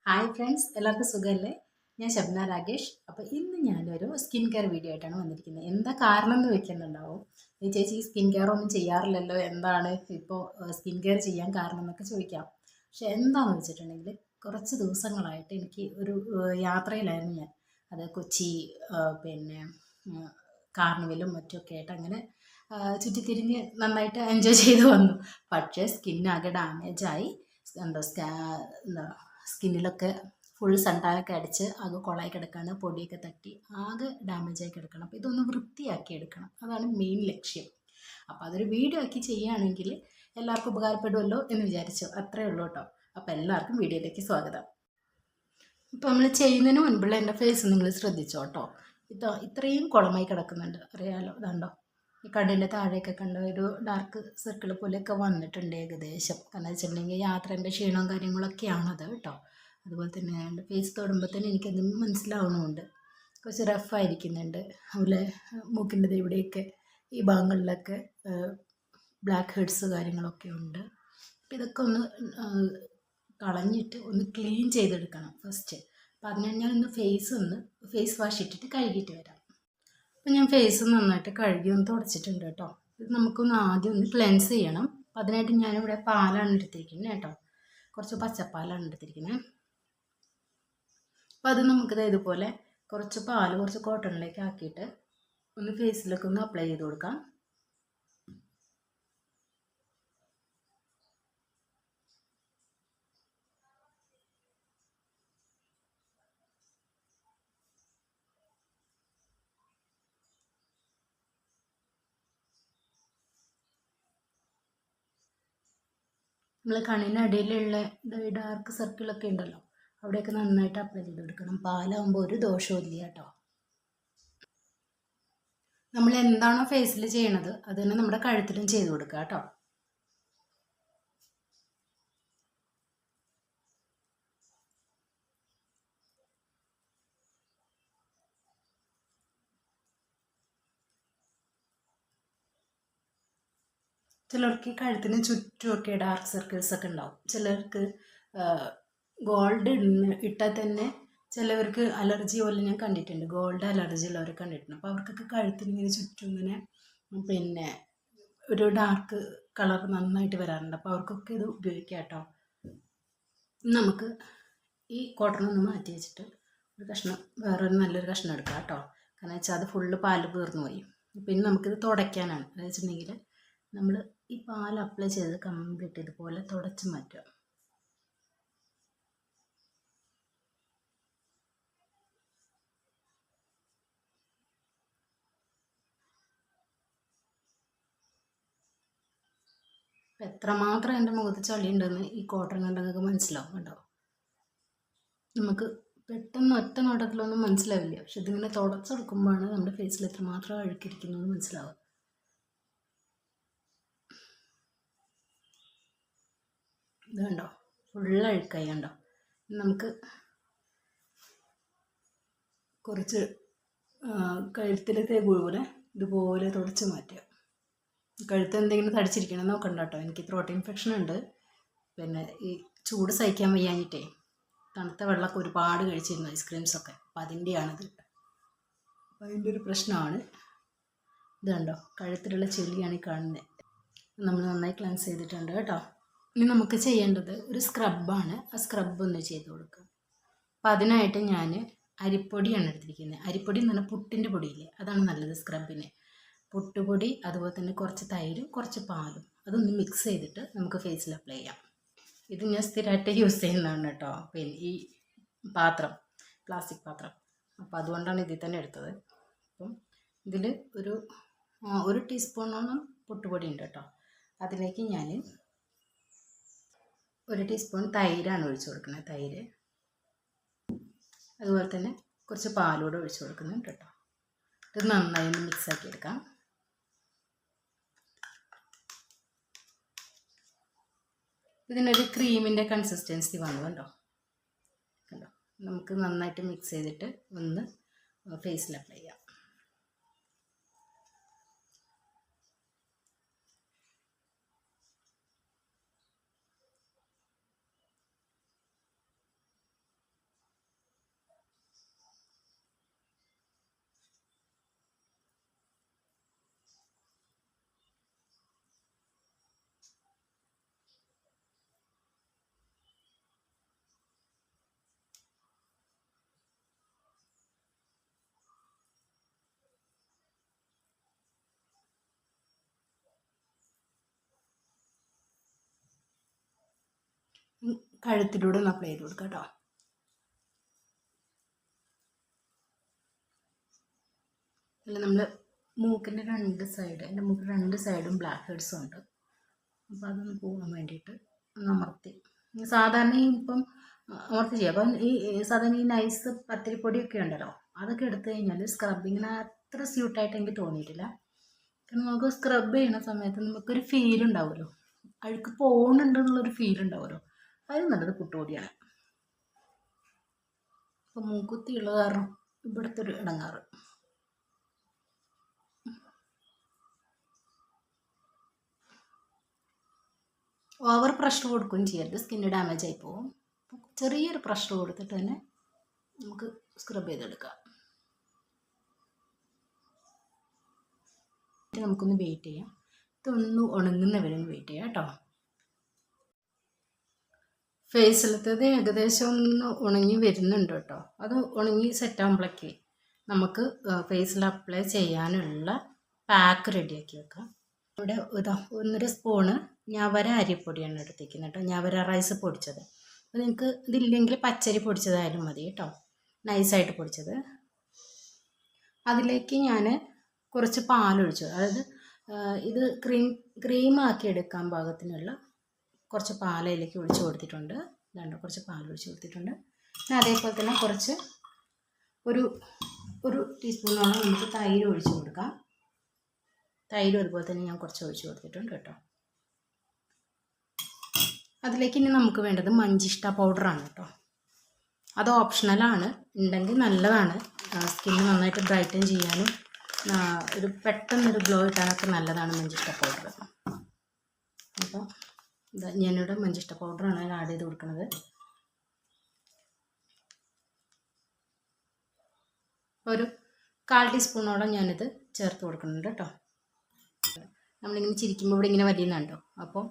Hi friends, എല്ലാവർക്കും സുഖമല്ലേ? ഞാൻ ശബ്ന രാകേഷ്. അപ്പോൾ ഇന്ന് ഞാനൊരു സ്കിൻ കെയർ വീഡിയോ ആയിട്ടാണ് വന്നിരിക്കുന്നത്. എന്താ കാരണം എന്ന് വെക്കുന്നുണ്ടാവും. ഈ ചേച്ചി ഈ സ്കിൻ കെയർ ഒന്നും ചെയ്യാറില്ലല്ലോ, എന്താണ് ഇപ്പോൾ സ്കിൻ കെയർ ചെയ്യാൻ കാരണം എന്നൊക്കെ ചോദിക്കാം. പക്ഷെ എന്താണെന്ന് വെച്ചിട്ടുണ്ടെങ്കിൽ കുറച്ച് ദിവസങ്ങളായിട്ട് എനിക്ക് ഒരു യാത്രയിലായിരുന്നു ഞാൻ. അത് കൊച്ചി, പിന്നെ കാർണിവലും മറ്റുമൊക്കെ ആയിട്ട് അങ്ങനെ ചുറ്റിത്തിരിഞ്ഞ് നന്നായിട്ട് എൻജോയ് ചെയ്ത് വന്നു. പക്ഷേ സ്കിന്നാകെ ഡാമേജായി. എന്താ എന്താ സ്കിന്നിലൊക്കെ ഫുൾ സൺടാനൊക്കെ അടിച്ച് ആകെ കുളമായി കിടക്കുകയാണ്. പൊടിയൊക്കെ തട്ടി ആകെ ഡാമേജായി കിടക്കണം. അപ്പോൾ ഇതൊന്ന് വൃത്തിയാക്കി എടുക്കണം, അതാണ് മെയിൻ ലക്ഷ്യം. അപ്പോൾ അതൊരു വീഡിയോ ആക്കി ചെയ്യുകയാണെങ്കിൽ എല്ലാവർക്കും ഉപകാരപ്പെടുമല്ലോ എന്ന് വിചാരിച്ചു. അത്രേ ഉള്ളൂ കേട്ടോ. അപ്പോൾ എല്ലാവർക്കും വീഡിയോയിലേക്ക് സ്വാഗതം. ഇപ്പോൾ നമ്മൾ ചെയ്യുന്നതിന് മുൻപുള്ള എൻ്റെ ഫേസ് നിങ്ങൾ ശ്രദ്ധിച്ചോ കേട്ടോ. ഇത്രയും കുളമായി കിടക്കുന്നുണ്ട്, അറിയാലോ. ഇതാണ്ടോ, ഈ കണ്ണിൻ്റെ താഴെയൊക്കെ കണ്ട ഒരു ഡാർക്ക് സർക്കിൾ പോലെയൊക്കെ വന്നിട്ടുണ്ട് ഏകദേശം. കാരണം വെച്ചിട്ടുണ്ടെങ്കിൽ യാത്രേൻ്റെ ക്ഷീണവും കാര്യങ്ങളൊക്കെയാണത് കേട്ടോ. അതുപോലെ തന്നെ എൻ്റെ ഫേസ് തൊടുമ്പോൾ തന്നെ എനിക്കത് മനസ്സിലാവുന്നുമുണ്ട്. കുറച്ച് റഫായിരിക്കുന്നുണ്ട്. അതുപോലെ മൂക്കിൻ്റെ ഇവിടെയൊക്കെ ഈ ഭാഗങ്ങളിലൊക്കെ ബ്ലാക്ക് ഹെഡ്സ് കാര്യങ്ങളൊക്കെ ഉണ്ട്. അപ്പോൾ ഇതൊക്കെ ഒന്ന് കളഞ്ഞിട്ട് ഒന്ന് ക്ലീൻ ചെയ്തെടുക്കണം ഫസ്റ്റ്. അപ്പോൾ അതിന് ഞാനൊന്ന് ഫേസ് വാഷ് ഇട്ടിട്ട് കഴുകിയിട്ട് വരാം. അപ്പോൾ ഞാൻ ഫേസ് നന്നായിട്ട് കഴുകി ഒന്ന് തുടച്ചിട്ടുണ്ട് കേട്ടോ. ഇത് നമുക്കൊന്ന് ആദ്യം ഒന്ന് ക്ലെൻസ് ചെയ്യണം. അപ്പോൾ അതിനായിട്ട് ഞാനിവിടെ പാലാണ് എടുത്തിരിക്കുന്നത് കേട്ടോ. കുറച്ച് പച്ചപ്പാലാണ് എടുത്തിരിക്കുന്നത്. അപ്പോൾ അത് നമുക്കിത് ഇതുപോലെ കുറച്ച് പാൽ കുറച്ച് കോട്ടണിലേക്ക് ആക്കിയിട്ട് ഒന്ന് ഫേസിലൊക്കെ ഒന്ന് അപ്ലൈ ചെയ്ത് കൊടുക്കാം. നമ്മൾ കണ്ണിൻ്റെ അടിയിലുള്ള ഡാർക്ക് സർക്കിളൊക്കെ ഉണ്ടല്ലോ, അവിടെയൊക്കെ നന്നായിട്ട് അപ്ലൈ ചെയ്ത് കൊടുക്കണം. പാലാകുമ്പോൾ ഒരു ദോഷവും ഇല്ല കേട്ടോ. നമ്മൾ എന്താണോ ഫേസിൽ ചെയ്യണത് അത് തന്നെ നമ്മുടെ കഴുത്തിലും ചെയ്ത് കൊടുക്കുക കേട്ടോ. ചിലർക്ക് കഴുത്തിന് ചുറ്റുമൊക്കെ ഡാർക്ക് സർക്കിൾസ് ഒക്കെ ഉണ്ടാവും. ചിലർക്ക് ഗോൾഡ് ഇട്ടാൽ തന്നെ ചിലവർക്ക് അലർജി പോലെ ഞാൻ കണ്ടിട്ടുണ്ട്. ഗോൾഡ് അലർജി ഉള്ളവരെ കണ്ടിട്ടുണ്ട്. അപ്പോൾ അവർക്കൊക്കെ കഴുത്തിന് ഇങ്ങനെ ചുറ്റും ഇങ്ങനെ പിന്നെ ഒരു ഡാർക്ക് കളർ നന്നായിട്ട് വരാറുണ്ട്. അപ്പോൾ അവർക്കൊക്കെ ഇത് ഉപയോഗിക്കാം കേട്ടോ. നമുക്ക് ഈ കോട്ടൺ ഒന്ന് മാറ്റി വെച്ചിട്ട് ഒരു കഷ്ണം വേറൊരു നല്ലൊരു കഷ്ണം എടുക്കാം കേട്ടോ. കാരണം വെച്ചാൽ അത് ഫുള്ള് പാല് തീർന്നു പോയി. പിന്നെ നമുക്കിത് തുടയ്ക്കാനാണ്. എന്ന് വെച്ചിട്ടുണ്ടെങ്കിൽ നമ്മൾ ഈ പാൽ അപ്ലൈ ചെയ്ത് കംപ്ലീറ്റ് ഇതുപോലെ തുടച്ച് മാറ്റുക. എത്രമാത്രം എൻ്റെ മുഖത്ത് ചളി ഉണ്ടെന്ന് ഈ കോട്ടൺ കണ്ടെങ്കിൽ മനസ്സിലാവും കേട്ടോ. നമുക്ക് പെട്ടെന്ന് ഒറ്റ നോട്ടത്തിലൊന്നും മനസ്സിലാവില്ല. പക്ഷെ ഇതിങ്ങനെ തുടച്ചെടുക്കുമ്പോഴാണ് നമ്മുടെ ഫേസിൽ എത്രമാത്രം അഴുക്കിരിക്കുന്നു എന്ന് മനസ്സിലാവുക. ഇത് കണ്ടോ, ഫുള്ള് അഴുക്കായി കണ്ടോ. നമുക്ക് കുറച്ച് കഴുത്തിലത്തെ പോലെ ഇതുപോലെ തുടച്ച് മാറ്റുക. കഴുത്ത് എന്തെങ്കിലും തടിച്ചിരിക്കണം നോക്കണ്ട കേട്ടോ. എനിക്ക് ത്രോട്ട് ഇൻഫെക്ഷൻ ഉണ്ട്. പിന്നെ ഈ ചൂട് സഹിക്കാൻ വയ്യാഞ്ഞിട്ടേ തണുത്ത വെള്ളമൊക്കെ ഒരുപാട് കഴിച്ചിരുന്നു, ഐസ്ക്രീംസൊക്കെ. അപ്പം അതിൻ്റെയാണിത്. അപ്പം അതിൻ്റെ ഒരു പ്രശ്നമാണ്. ഇത് കണ്ടോ, കഴുത്തിലുള്ള ചെളിയാണ് ഈ കാണുന്നത്. നമ്മൾ നന്നായി ക്ലൻസ് ചെയ്തിട്ടുണ്ട് കേട്ടോ. ഇനി നമുക്ക് ചെയ്യേണ്ടത് ഒരു സ്ക്രബാണ്. ആ സ്ക്രബ് ഒന്ന് ചെയ്ത് കൊടുക്കുക. അപ്പം അതിനായിട്ട് ഞാൻ അരിപ്പൊടിയാണ് എടുത്തിരിക്കുന്നത്. അരിപ്പൊടി എന്ന് പറഞ്ഞാൽ പുട്ടിൻ്റെ പൊടിയില്ലേ, അതാണ് നല്ലത് സ്ക്രബിന്. പുട്ടുപൊടി, അതുപോലെ തന്നെ കുറച്ച് തൈരും കുറച്ച് പാലും അതൊന്ന് മിക്സ് ചെയ്തിട്ട് നമുക്ക് ഫേസിൽ അപ്ലൈ ചെയ്യാം. ഇത് ഞാൻ സ്ഥിരമായിട്ട് യൂസ് ചെയ്യുന്നതാണ് കേട്ടോ. പിന്നെ ഈ പാത്രം പ്ലാസ്റ്റിക് പാത്രം, അപ്പോൾ അതുകൊണ്ടാണ് ഇതിൽ തന്നെ എടുത്തത്. അപ്പം ഇതിൽ ഒരു ടീസ്പൂണോളം പുട്ടുപൊടി ഉണ്ട് കേട്ടോ. അതിലേക്ക് ഞാൻ 1 ടീസ്പൂൺ തൈരാണ് ഒഴിച്ചു കൊടുക്കുന്നത്. തൈര്, അതുപോലെ തന്നെ കുറച്ച് പാലൂടെ ഒഴിച്ചു കൊടുക്കുന്നുണ്ട് കേട്ടോ. ഇത് നന്നായി ഒന്ന് മിക്സാക്കി എടുക്കാം. ഇതിനൊരു ക്രീമിൻ്റെ കൺസിസ്റ്റൻസി വന്നു കണ്ടോ. കണ്ടോ, നമുക്ക് നന്നായിട്ട് മിക്സ് ചെയ്തിട്ട് ഒന്ന് ഫേസിൽ അപ്ലൈ ചെയ്യാം. കഴുത്തിലൂടെ ഒന്ന് അപ്ലൈ ചെയ്ത് കൊടുക്കാം കേട്ടോ. അല്ല നമ്മൾ മൂക്കിൻ്റെ എൻ്റെ മൂക്കിൻ്റെ 2 സൈഡും ബ്ലാക്ക് ഹെഡ്സും ഉണ്ട്. അപ്പോൾ അതൊന്ന് പോകാൻ വേണ്ടിയിട്ട് ഒന്ന് അമർത്തി, സാധാരണ ഇപ്പം അമർത്തി ചെയ്യാം. അപ്പം സാധാരണ ഈ നൈസ് പത്തിരിപ്പൊടിയൊക്കെ ഉണ്ടല്ലോ, അതൊക്കെ എടുത്തു കഴിഞ്ഞാൽ സ്ക്രബിങ്ങിന് അത്ര സ്യൂട്ടായിട്ട് എനിക്ക് തോന്നിയിട്ടില്ല. കാരണം നമുക്ക് സ്ക്രബ് ചെയ്യുന്ന സമയത്ത് നമുക്കൊരു ഫീൽ ഉണ്ടാവുമല്ലോ, അഴുക്ക് പോകുന്നുണ്ടെന്നുള്ളൊരു ഫീൽ ഉണ്ടാവുമല്ലോ, അത് നല്ലത് പുട്ടുപൊടിയാണ്. അപ്പോൾ മൂക്കുത്തിയുള്ള കാരണം ഇവിടുത്തെ ഒരു ഇടങ്ങാറ്. ഓവർ പ്രഷർ കൊടുക്കുകയും ചെയ്യരുത്, സ്കിന്ന് ഡാമേജ് ആയി പോകും. ചെറിയൊരു പ്രഷർ കൊടുത്തിട്ട് തന്നെ നമുക്ക് സ്ക്രബ് ചെയ്തെടുക്കാം. നമുക്കൊന്ന് വെയിറ്റ് ചെയ്യാം, ഇതൊന്ന് ഉണങ്ങുന്നവരെ ഒന്ന് വെയിറ്റ് ചെയ്യാം കേട്ടോ. ഫേസിലത്തേത് ഏകദേശം ഒന്ന് ഉണങ്ങി വരുന്നുണ്ട് കേട്ടോ. അത് ഉണങ്ങി സെറ്റാകുമ്പോഴേക്ക് നമുക്ക് ഫേസിൽ അപ്ലൈ ചെയ്യാനുള്ള പാക്ക് റെഡിയാക്കി വെക്കാം. ഇവിടെ 1.5 സ്പൂണ് ഞവര അരിപ്പൊടിയാണ് എടുത്തിരിക്കുന്നത് കേട്ടോ, ഞവര റൈസ് പൊടിച്ചത്. അപ്പോൾ നിങ്ങൾക്ക് ഇതില്ലെങ്കിൽ പച്ചരി പൊടിച്ചതായാലും മതി കേട്ടോ, നൈസായിട്ട് പൊടിച്ചത്. അതിലേക്ക് ഞാൻ കുറച്ച് പാലൊഴിച്ചു, അതായത് ഇത് ക്രീമാക്കി എടുക്കാൻ പാകത്തിനുള്ള കുറച്ച് പാലയിലേക്ക് ഒഴിച്ച് കൊടുത്തിട്ടുണ്ട്. കുറച്ച് പാലൊഴിച്ച് കൊടുത്തിട്ടുണ്ട്. പിന്നെ അതേപോലെ തന്നെ കുറച്ച് ഒരു ടീസ്പൂണോളം നമുക്ക് തൈര് ഒഴിച്ച് കൊടുക്കാം. തൈരും അതുപോലെ തന്നെ ഞാൻ കുറച്ച് ഒഴിച്ച് കൊടുത്തിട്ടുണ്ട് കേട്ടോ. അതിലേക്ക് ഇനി നമുക്ക് വേണ്ടത് മഞ്ചിഷ്ട പൗഡറാണ് കേട്ടോ. അത് ഓപ്ഷണലാണ്, ഉണ്ടെങ്കിൽ നല്ലതാണ്. സ്കിന്ന് നന്നായിട്ട് ബ്രൈറ്റൻ ചെയ്യാനും ഒരു പെട്ടെന്നൊരു ഗ്ലോ കിട്ടാനൊക്കെ നല്ലതാണ് മഞ്ചിഷ്ട പൗഡർ. അപ്പോൾ ഞാനിവിടെ മഞ്ചിഷ്ട പൗഡറാണ് ആഡ് ചെയ്ത് കൊടുക്കുന്നത്. ഒരു 1/4 ടീസ്പൂണോളം ഞാനിത് ചേർത്ത് കൊടുക്കുന്നുണ്ട് കേട്ടോ. നമ്മളിങ്ങനെ ചിരിക്കുമ്പോൾ ഇവിടെ ഇങ്ങനെ വലിയുന്നുണ്ടോ, അപ്പോൾ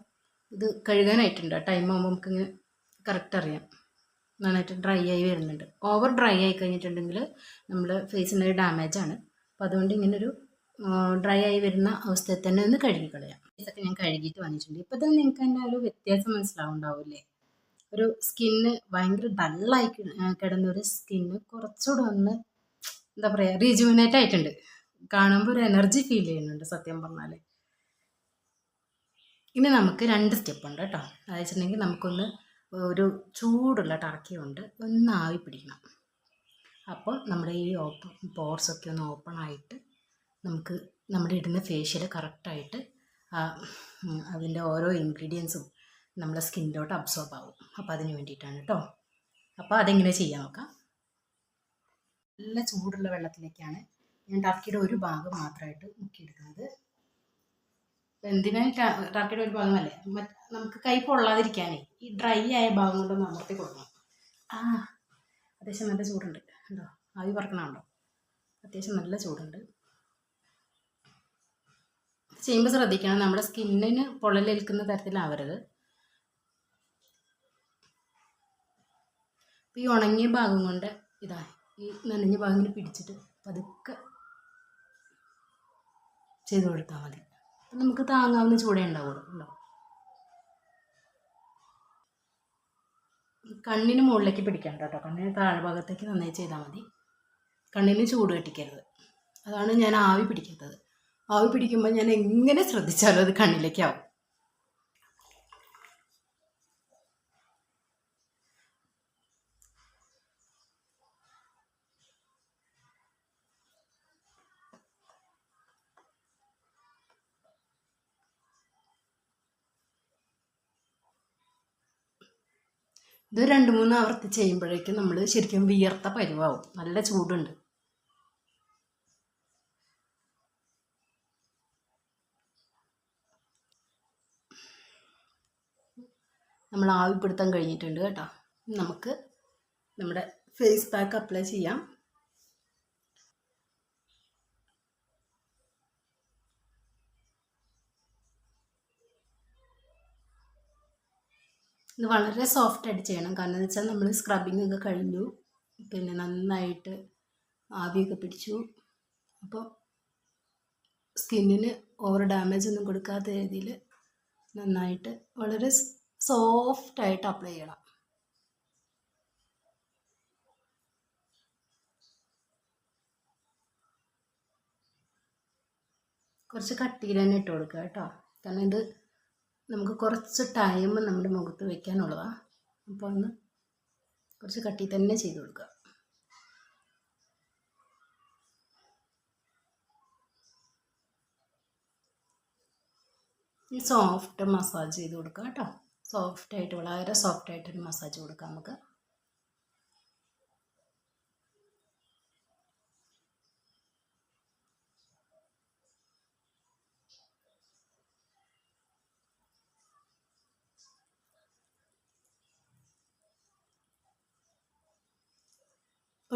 ഇത് കഴുകാനായിട്ടുണ്ട്. ടൈം ആകുമ്പോൾ നമുക്കിങ്ങനെ കറക്റ്റ് അറിയാം. നന്നായിട്ട് ഡ്രൈ ആയി വരുന്നുണ്ട്. ഓവർ ഡ്രൈ ആയി കഴിഞ്ഞിട്ടുണ്ടെങ്കിൽ നമ്മൾ ഫേസിന് ഡാമേജാണ്. അപ്പോൾ അതുകൊണ്ട് ഇങ്ങനൊരു ഡ്രൈ ആയി വരുന്ന അവസ്ഥയിൽ തന്നെ ഒന്ന് കഴുകിക്കളയാം. ഇതൊക്കെ ഞാൻ കഴുകിയിട്ട് വന്നിട്ടുണ്ട്. ഇപ്പോൾ തന്നെ നിങ്ങൾക്ക് തന്നെ ഒരു വ്യത്യാസം മനസ്സിലാവുണ്ടാവില്ലേ. ഒരു സ്കിന്ന് ഭയങ്കര ഡള്ളായി കിടന്നൊരു സ്കിന്ന് കുറച്ചുകൂടെ ഒന്ന് എന്താ പറയുക, റീജുവിനേറ്റ് ആയിട്ടുണ്ട്. കാണുമ്പോൾ ഒരു എനർജി ഫീൽ ചെയ്യുന്നുണ്ട് സത്യം പറഞ്ഞാൽ. ഇനി നമുക്ക് 2 സ്റ്റെപ്പ് ഉണ്ട് കേട്ടോ. അതെന്ന് വെച്ചിട്ടുണ്ടെങ്കിൽ നമുക്കൊന്ന് ഒരു ചൂടുള്ള ടർക്കി കൊണ്ട് ഒന്ന് ആവി പിടിക്കണം. അപ്പോൾ നമ്മുടെ ഈ പോർസൊക്കെ ഒന്ന് ഓപ്പൺ ആയിട്ട് നമുക്ക് നമ്മുടെ ഇടുന്ന ഫേഷ്യൽ കറക്റ്റായിട്ട് അതിൻ്റെ ഓരോ ഇൻഗ്രീഡിയൻസും നമ്മുടെ സ്കിന്നിലോട്ട് അബ്സോർബ് ആവും. അപ്പോൾ അതിന് വേണ്ടിയിട്ടാണ് കേട്ടോ. അപ്പോൾ അതെങ്ങനെ ചെയ്യാൻ നോക്കാം. നല്ല ചൂടുള്ള വെള്ളത്തിലേക്കാണ് ഞാൻ ടർക്കിയുടെ ഒരു ഭാഗം മാത്രമായിട്ട് മുക്കിയെടുക്കുന്നത്. എന്തിനാണ് ടർക്കിയുടെ ഒരു ഭാഗമല്ലേ, നമുക്ക് കൈ പൊള്ളാതിരിക്കാനേ ഈ ഡ്രൈ ആയ ഭാഗം കൊണ്ടൊന്ന് അമർത്തി കൊടുക്കണം. അത്യാവശ്യം നല്ല ചൂടുണ്ട് ഉണ്ടോ, ആവി പറക്കണമുണ്ടോ, അത്യാവശ്യം നല്ല ചൂടുണ്ട്. ചെയ്യുമ്പോൾ ശ്രദ്ധിക്കണം, നമ്മുടെ സ്കിന്നിന് പൊള്ളലേൽക്കുന്ന തരത്തിലാവരുത്. ഈ ഉണങ്ങിയ ഭാഗം കൊണ്ട് ഈ നനഞ്ഞ ഭാഗം പിടിച്ചിട്ട് പതുക്കെ ചെയ്ത് കൊടുത്താൽ മതി. നമുക്ക് താങ്ങാവുന്ന ചൂടേ ഉണ്ടാവുള്ളൂ. ഉണ്ടോ, കണ്ണിന് മുകളിലേക്ക് പിടിക്കണ്ട കേട്ടോ, കണ്ണിന് താഴ്ഭാഗത്തേക്ക് നന്നായി ചെയ്താൽ മതി. കണ്ണിന് ചൂട് കെട്ടിക്കരുത്. അതാണ് ഞാൻ ആവി പിടിക്കാത്തത്. ആവി പിടിക്കുമ്പോൾ ഞാൻ എങ്ങനെ ശ്രദ്ധിച്ചാലും അത് കണ്ണിലേക്കാവും. ഇത് 2-3 ആവർത്തി ചെയ്യുമ്പോഴേക്കും നമ്മൾ ശരിക്കും വിയർത്ത പരുവാവും. നല്ല ചൂടുണ്ട്. നമ്മൾ ആവിപ്പെടുത്താൻ കഴിഞ്ഞിട്ടുണ്ട് കേട്ടോ. നമുക്ക് നമ്മുടെ ഫേസ് പാക്ക് അപ്ലൈ ചെയ്യാം. ഇത് വളരെ സോഫ്റ്റായിട്ട് ചെയ്യണം. കാരണം എന്ന് വെച്ചാൽ നമ്മൾ സ്ക്രബിങ് ഒക്കെ കഴിഞ്ഞു, പിന്നെ നന്നായിട്ട് ആവിയൊക്കെ പിടിച്ചു. അപ്പോൾ സ്കിന്നിന് ഓവർ ഡാമേജ് ഒന്നും കൊടുക്കാത്ത രീതിയിൽ നന്നായിട്ട് വളരെ സോഫ്റ്റായിട്ട് അപ്ലൈ ചെയ്യണം. കുറച്ച് കട്ടിയിൽ തന്നെ ഇട്ട് കൊടുക്കുക കേട്ടോ. കാരണം ഇത് നമുക്ക് കുറച്ച് ടൈം നമ്മുടെ മുഖത്ത് വെക്കാനുള്ളതാണ്. അപ്പോൾ ഒന്ന് കുറച്ച് കട്ടി തന്നെ ചെയ്ത് കൊടുക്കുക. ഈ സോഫ്റ്റ് മസാജ് ചെയ്ത് കൊടുക്കുക കേട്ടോ. സോഫ്റ്റായിട്ട്, വളരെ സോഫ്റ്റായിട്ടൊരു മസാജ് കൊടുക്കാം നമുക്ക്.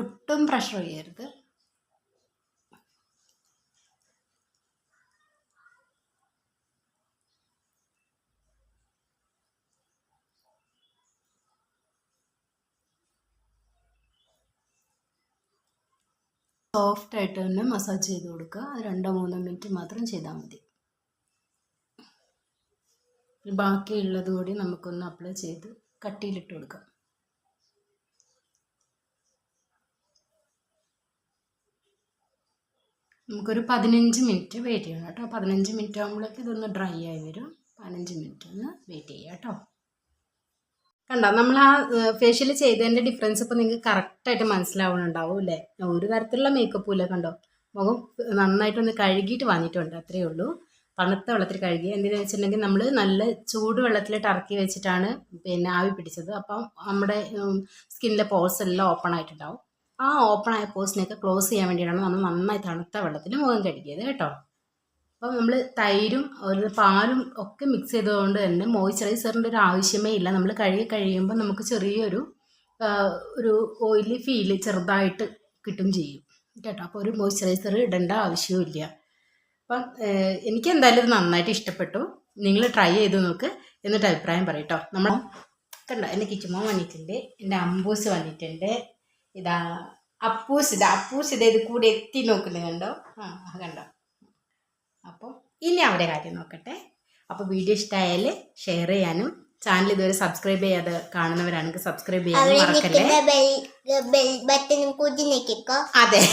ഒട്ടും പ്രഷർ ചെയ്യരുത്. സോഫ്റ്റായിട്ട് തന്നെ മസാജ് ചെയ്ത് കൊടുക്കുക. 2-3 മിനിറ്റ് മാത്രം ചെയ്താൽ മതി. ബാക്കിയുള്ളത് കൂടി നമുക്കൊന്ന് അപ്ലൈ ചെയ്ത് കട്ടിയിലിട്ട് കൊടുക്കാം. നമുക്കൊരു 15 മിനിറ്റ് വെയിറ്റ് ചെയ്യണം കേട്ടോ. 15 മിനിറ്റ് ആകുമ്പോഴേക്ക് ഇതൊന്ന് ഡ്രൈ ആയി വരും. 15 മിനിറ്റ് ഒന്ന് വെയിറ്റ് ചെയ്യുക കേട്ടോ. കണ്ടോ, നമ്മൾ ആ ഫേഷ്യൽ ചെയ്തതിൻ്റെ ഡിഫറൻസ് ഇപ്പോൾ നിങ്ങൾക്ക് കറക്റ്റായിട്ട് മനസ്സിലാവുന്നുണ്ടാവും അല്ലേ. ഒരു തരത്തിലുള്ള മേക്കപ്പും ഇല്ല. കണ്ടോ, മുഖം നന്നായിട്ടൊന്ന് കഴുകിയിട്ട് വന്നിട്ടുണ്ട്, അത്രയേ ഉള്ളൂ. തണുത്ത വെള്ളത്തിൽ കഴുകി. എന്തിനാണെന്ന് വെച്ചിട്ടുണ്ടെങ്കിൽ നമ്മൾ നല്ല ചൂട് വെള്ളത്തിലിട്ട് ഇറക്കി വെച്ചിട്ടാണ് ആവി പിടിച്ചത്. അപ്പം നമ്മുടെ സ്കിന്നിലെ പോഴ്സ് എല്ലാം ഓപ്പൺ ആയിട്ടുണ്ടാവും. ആ ഓപ്പൺ ആയ പോഴ്സിനെയൊക്കെ ക്ലോസ് ചെയ്യാൻ വേണ്ടിയിട്ടാണ് നമ്മൾ നന്നായി തണുത്ത വെള്ളത്തിൽ മുഖം കഴുകിയത് കേട്ടോ. അപ്പം നമ്മൾ തൈരും ഒരു പാലും ഒക്കെ മിക്സ് ചെയ്തതുകൊണ്ട് തന്നെ മോയ്സ്ചറൈസറിൻ്റെ ഒരു ആവശ്യമേ ഇല്ല. നമ്മൾ കഴുകി കഴിയുമ്പോൾ നമുക്ക് ചെറിയൊരു ഒരു ഓയിലി ഫീല് ചെറുതായിട്ട് കിട്ടും ചെയ്യും കേട്ടോ. അപ്പോൾ ഒരു മോയ്സ്ചറൈസർ ഇടേണ്ട ആവശ്യവും ഇല്ല. അപ്പം എനിക്ക് എന്തായാലും ഇത് നന്നായിട്ട് ഇഷ്ടപ്പെട്ടു. നിങ്ങൾ ട്രൈ ചെയ്ത് നോക്ക്, എന്നിട്ട് അഭിപ്രായം പറയട്ടോ. നമ്മൾ കണ്ടോ, എൻ്റെ കിച്ചുമോൻ വന്നിട്ടുണ്ട്, എൻ്റെ അമ്പൂസ് വന്നിട്ടുണ്ട്, ഇതാ അപ്പൂസ് ഇത് കൂടെ എത്തി നോക്കുന്നത് കണ്ടോ. കണ്ടോ. അപ്പോൾ ഇനി അവരെ കാര്യം നോക്കട്ടെ. അപ്പോൾ വീഡിയോ ഇഷ്ടമായാൽ ഷെയർ ചെയ്യാനും ചാനൽ ഇതുവരെ സബ്സ്ക്രൈബ് ചെയ്യാതെ കാണുന്നവരാണെങ്കിൽ സബ്സ്ക്രൈബ് ചെയ്യാനും മറക്കല്ലേ. അതെ.